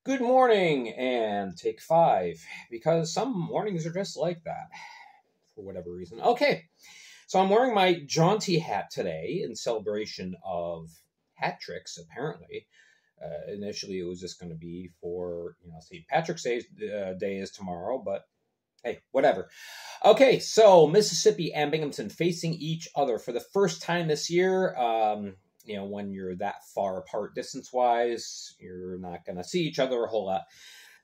Good morning, and take five, because some mornings are just like that, for whatever reason. Okay, so I'm wearing my jaunty hat today in celebration of hat tricks, apparently. Initially, it was just going to be for, St. Patrick's Day is tomorrow, but hey, whatever. Okay, so Mississippi and Binghamton facing each other for the first time this year. When you're that far apart distance wise, you're not going to see each other a whole lot.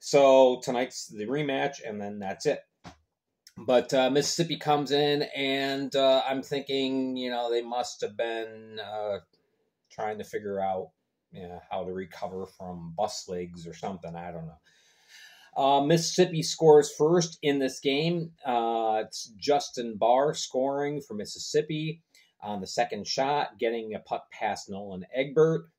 So tonight's the rematch, and then that's it. But Mississippi comes in, and I'm thinking, they must have been trying to figure out how to recover from bus legs or something. I don't know. Mississippi scores first in this game. It's Justin Barr scoring for Mississippi on the second shot, getting a puck past Nolan Egbert.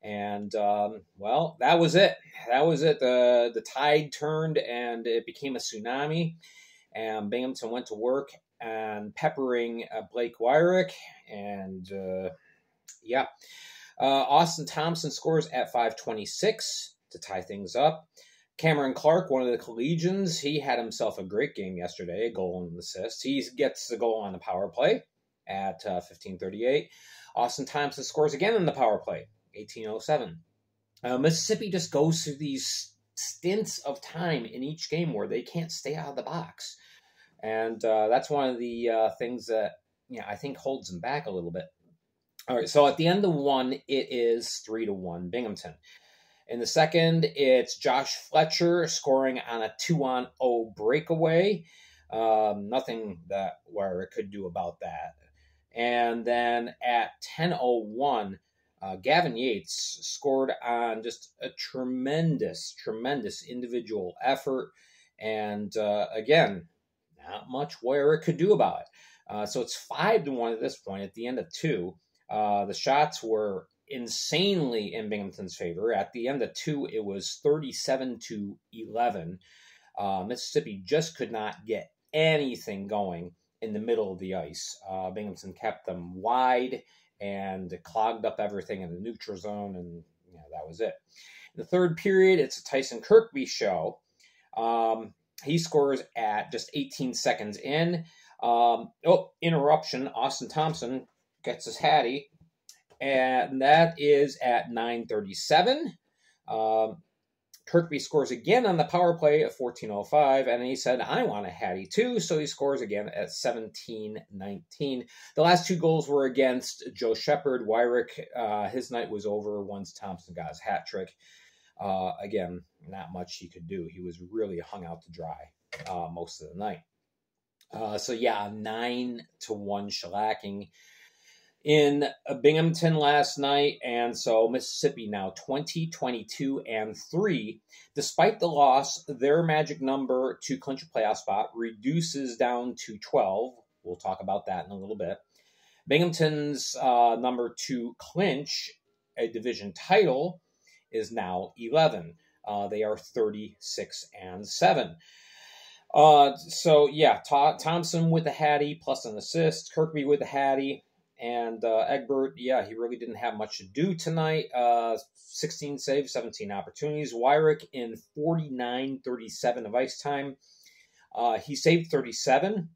And, that was it. That was it. The tide turned, and it became a tsunami. And Binghamton went to work and peppering Blake Wyrick. And, Austin Thompson scores at 5:26 to tie things up. Cameron Clark, one of the collegians, he had himself a great game yesterday, a goal and an assist. He gets the goal on the power play at 15:38. Austin Thompson scores again in the power play, 18:07. Mississippi just goes through these stints of time in each game where they can't stay out of the box. And that's one of the things that I think holds them back a little bit. All right, so at the end of one, it is 3-1 Binghamton. In the second, it's Josh Fletcher scoring on a 2-on-0 breakaway. Nothing where it could do about that. And then at 10:01, Gavin Yates scored on just a tremendous individual effort. And again, not much where it could do about it. So it's 5-1 at this point at the end of two. The shots were insanely in Binghamton's favor. At the end of two, it was 37-11. Mississippi just could not get anything going in the middle of the ice. Binghamton kept them wide and clogged up everything in the neutral zone, and that was it. In the third period, it's a Tyson Kirkby show. He scores at just 18 seconds in. Interruption. Austin Thompson gets his hattie, and that is at 9:37. Kirkby scores again on the power play at 14:05, and he said, I want a hattie too, so he scores again at 17:19. The last two goals were against Joe Shepard. Wyrick, his night was over once Thompson got his hat trick. Again, not much he could do. He was really hung out to dry most of the night. 9-1 shellacking in Binghamton last night, and so Mississippi now 20-22-3. Despite the loss, their magic number to clinch a playoff spot reduces down to 12. We'll talk about that in a little bit. Binghamton's number to clinch a division title is now 11. They are 36-7. Thompson with the hattie plus an assist, Kirkby with the hattie. And Egbert, he really didn't have much to do tonight. 16 saves, 17 opportunities. Wyrick in 49-37 of ice time. He saved 37,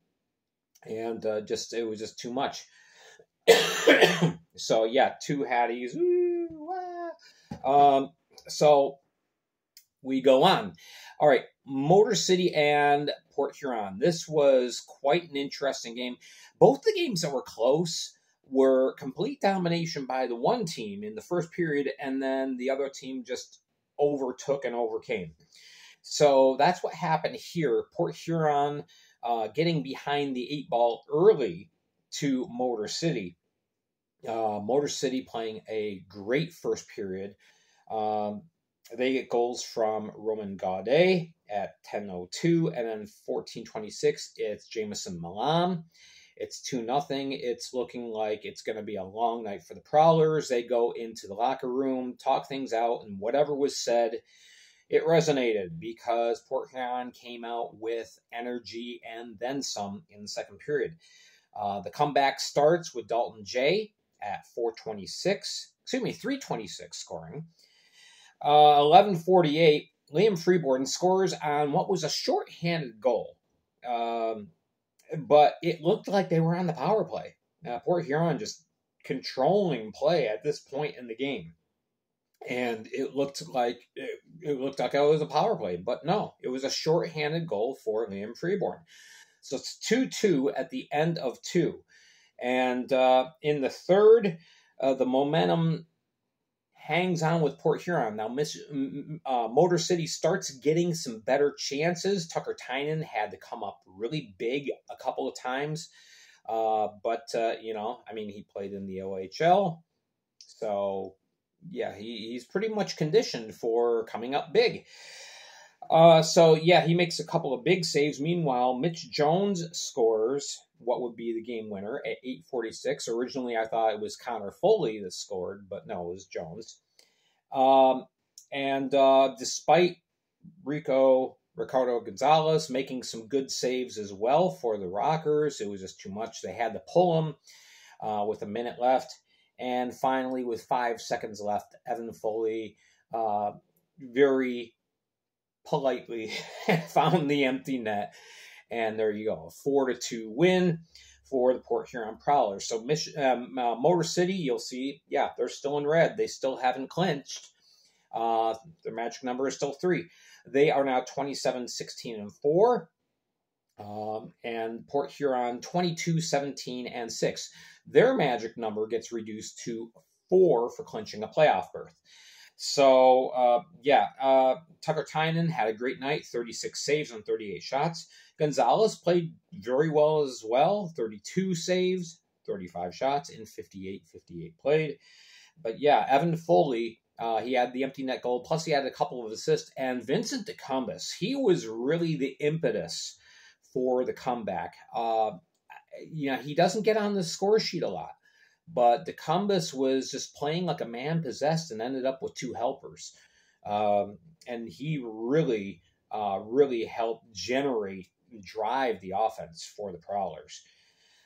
and it was just too much. So, two hatties. So we go on. All right, Motor City and Port Huron. This was quite an interesting game. Both the games that were close were complete domination by the one team in the first period, and then the other team just overtook and overcame. So that's what happened here. Port Huron getting behind the 8-ball early to Motor City. Motor City playing a great first period. They get goals from Roman Gaudet at 10:02, and then 14:26, it's Jamison Malam. It's 2-0. It's looking like it's going to be a long night for the Prowlers. They go into the locker room, talk things out, and whatever was said, it resonated because Port Huron came out with energy and then some in the second period. The comeback starts with Dalton J at 3:26 scoring. 11:48, Liam Freeborn scores on what was a shorthanded goal. But it looked like they were on the power play. Port Huron just controlling play at this point in the game. And it looked like it was a power play, but no, it was a shorthanded goal for Liam Freeborn. So it's 2-2 at the end of 2. And in the third, the momentum hangs on with Port Huron. Now, Motor City starts getting some better chances. Tucker Tynan had to come up really big a couple of times. But he played in the OHL. So, yeah, he's pretty much conditioned for coming up big. He makes a couple of big saves. Meanwhile, Mitch Jones scores what would be the game winner at 8:46. Originally, I thought it was Connor Foley that scored, but no, it was Jones. Despite Ricardo Gonzalez making some good saves as well for the Rockers, it was just too much. They had to pull him with a minute left. And finally, with 5 seconds left, Evan Foley very politely found the empty net. And there you go, 4-2 win for the Port Huron Prowlers. So Motor City, you'll see, yeah, they're still in red. They still haven't clinched. Their magic number is still 3. They are now 27-16-4. And Port Huron 22-17-6. Their magic number gets reduced to 4 for clinching a playoff berth. So, Tucker Tynan had a great night, 36 saves on 38 shots. Gonzalez played very well as well, 32 saves, 35 shots in 58 played. But yeah, Evan Foley, he had the empty net goal, plus he had a couple of assists. And Vincent DeCumbus, he was really the impetus for the comeback. He doesn't get on the score sheet a lot, but DeCumbus was just playing like a man possessed and ended up with 2 helpers. And he really helped drive the offense for the Prowlers.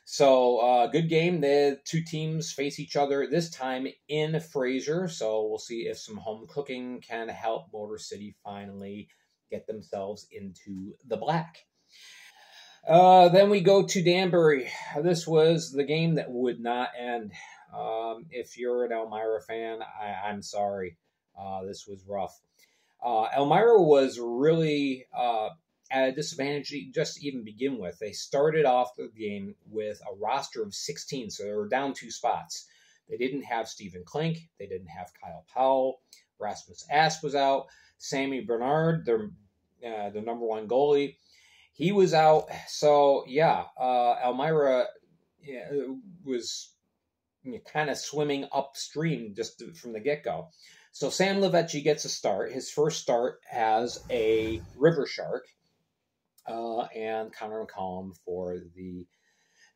So, good game. The 2 teams face each other this time in Fraser. So we'll see if some home cooking can help Motor City finally get themselves into the black. Then we go to Danbury. This was the game that would not end. If you're an Elmyra fan, I'm sorry. This was rough. Elmyra was really at a disadvantage just to even begin with. They started off the game with a roster of 16, so they were down 2 spots. They didn't have Stephen Klink. They didn't have Kyle Powell. Rasmus Asp was out. Sammy Bernard, their number 1 goalie, he was out. So, Elmyra was kind of swimming upstream just from the get-go. So Sam Levecchi gets a start, his first start as a River Shark, and Connor McCollum for the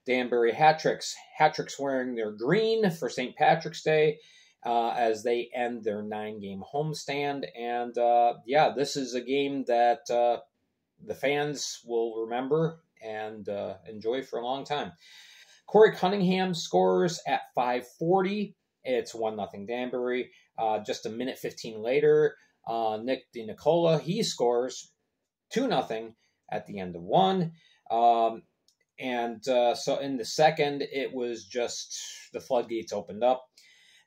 Danbury Hat-Tricks. Hat-Tricks wearing their green for St. Patrick's Day as they end their 9-game homestand. And, this is a game that the fans will remember and enjoy for a long time. Corey Cunningham scores at 5:40. It's 1-0 Danbury. Just a minute 15 later, Nick DiNicola, he scores 2-0 at the end of 1. So in the second, it was just the floodgates opened up.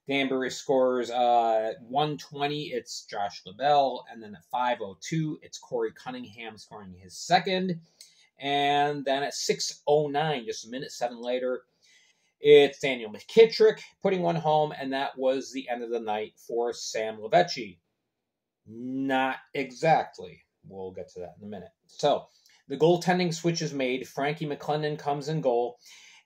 Danbury scores 1:20. It's Josh LaBelle. And then at 5:02, it's Corey Cunningham scoring his second. And then at 6:09, just a minute 7 later, it's Daniel McKittrick putting one home, and that was the end of the night for Sam Levecchi. Not exactly. We'll get to that in a minute. So the goaltending switch is made. Frankie McClendon comes in goal,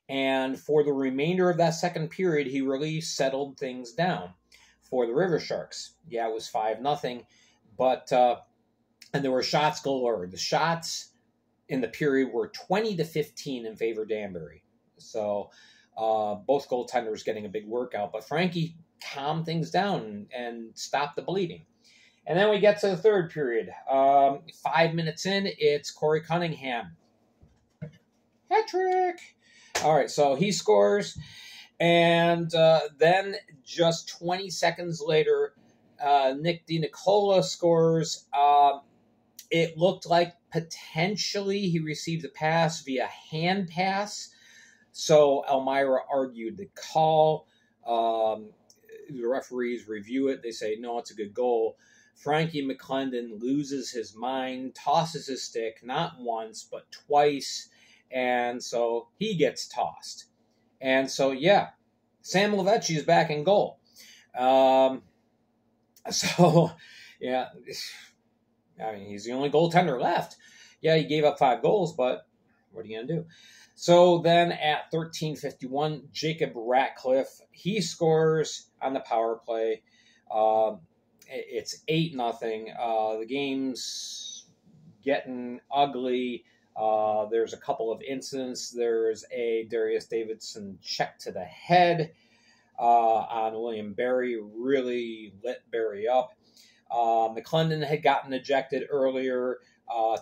and for the remainder of that second period, he really settled things down for the River Sharks. Yeah, it was 5-0, but and there were shots galore. The shots in the period were 20-15 in favor of Danbury. So both goaltenders getting a big workout, but Frankie calmed things down and stopped the bleeding. And then we get to the third period. 5 minutes in, it's Corey Cunningham. Hat-trick! All right, so he scores. And then just 20 seconds later, Nick DiNicola scores. It looked like potentially he received a pass via hand pass. So Elmyra argued the call. The referees review it. They say, no, it's a good goal. Frankie McClendon loses his mind, tosses his stick, not once, but twice. And so he gets tossed. And so, yeah, Sam Lavecchi is back in goal. Yeah, I mean, he's the only goaltender left. Yeah, he gave up 5 goals, but what are you going to do? So then at 13:51, Jacob Ratcliffe, he scores on the power play. It's 8-0. The game's getting ugly. There's a couple of incidents. There's a Darius Davidson check to the head on William Berry. Really lit Berry up. McClendon had gotten ejected earlier.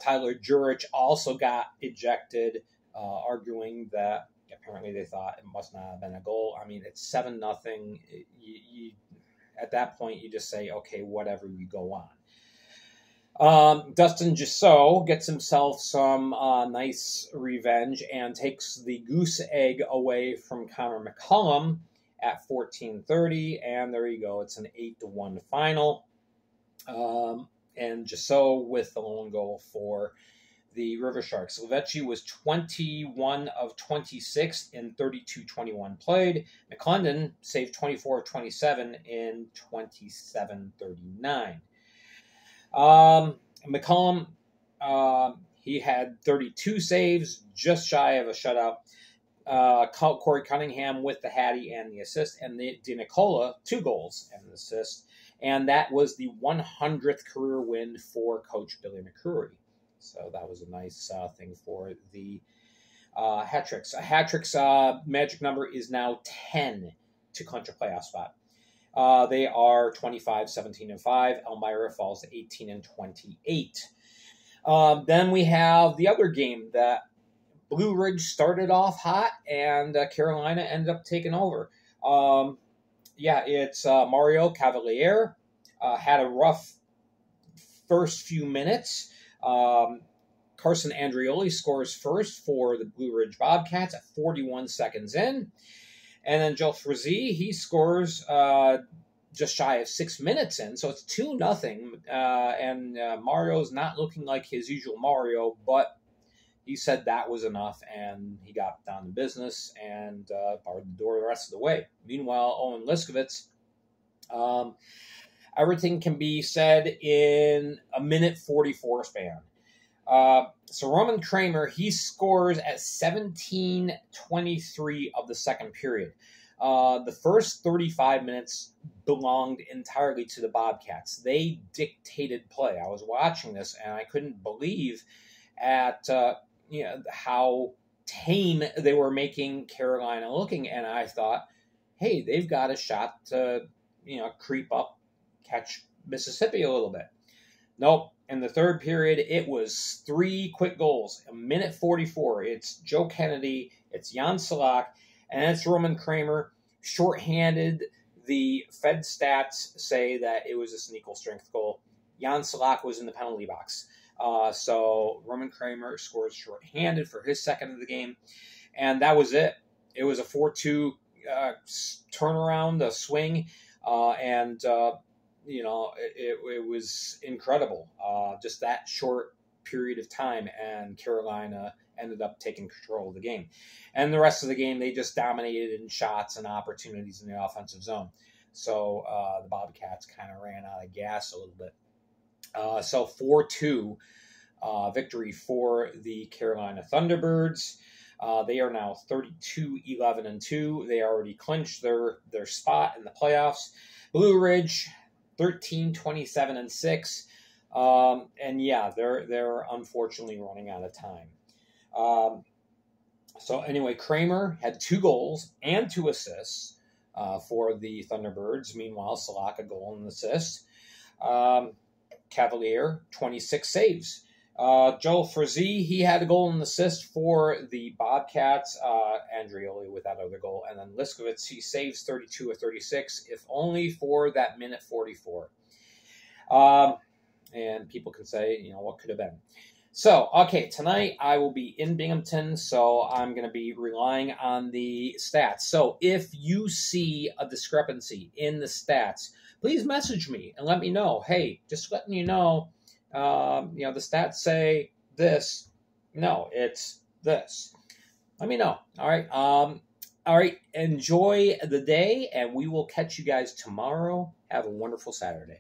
Tyler Jurich also got ejected, arguing that apparently they thought it must not have been a goal. I mean, it's 7-0. At that point, you just say, okay, whatever, you go on. Dustin Giseau gets himself some nice revenge and takes the goose egg away from Connor McCullum at 14:30, and there you go. It's an 8-1 final. And Giseau with the lone goal for the River Sharks. Lavecchi was 21 of 26 in 32-21 played. McClendon saved 24 of 27 in 27-39. McCullum, he had 32 saves, just shy of a shutout. Corey Cunningham with the Hattie and the assist, and DiNicola, 2 goals and an assist. And that was the 100th career win for Coach Billy McCreary. So that was a nice thing for the hat-tricks. A hat-tricks magic number is now 10 to clinch a playoff spot. They are 25-17-5. Elmyra falls to 18-28. Then we have the other game that Blue Ridge started off hot, and Carolina ended up taking over. It's Mario Cavalier. Had a rough first few minutes. Carson Andreoli scores first for the Blue Ridge Bobcats at 41 seconds in. And then Joe Frazee, he scores just shy of 6 minutes in. So it's 2-0. And Mario's not looking like his usual Mario, but he said that was enough, and he got down to business and barred the door the rest of the way. Meanwhile, Owen Liskovitz, everything can be said in a minute 44 span. So Roman Kramer, he scores at 17:23 of the second period. The first 35 minutes belonged entirely to the Bobcats. They dictated play. I was watching this, and I couldn't believe at how tame they were making Carolina looking, and I thought, hey, they've got a shot to creep up, catch Mississippi a little bit. Nope. In the third period, it was 3 quick goals. A minute 44. It's Joe Kennedy, it's Jan Salak, and it's Roman Kramer. Shorthanded. The Fed stats say that it was a sneak strength goal. Jan Salak was in the penalty box. So Roman Kramer scores shorthanded for his second of the game. And that was it. It was a 4-2 turnaround, a swing. It was incredible. Just that short period of time, and Carolina ended up taking control of the game. And the rest of the game, they just dominated in shots and opportunities in the offensive zone. So the Bobcats kind of ran out of gas a little bit. So 4-2 victory for the Carolina Thunderbirds. They are now 32-11-2. They already clinched their spot in the playoffs. Blue Ridge, 13-27-6. They're unfortunately running out of time. So anyway, Kramer had 2 goals and 2 assists for the Thunderbirds. Meanwhile, Salak a goal and an assist. Cavalier, 26 saves. Joel Frazee, he had a goal and assist for the Bobcats. Andreoli with that other goal. And then Liskovitz, he saves 32 of 36, if only for that minute 44. And people can say, what could have been. So, okay, tonight I will be in Binghamton, so I'm going to be relying on the stats. So, if you see a discrepancy in the stats, please message me and let me know. Hey, just letting you know, the stats say this. No, it's this. Let me know. All right. All right. Enjoy the day, and we will catch you guys tomorrow. Have a wonderful Saturday.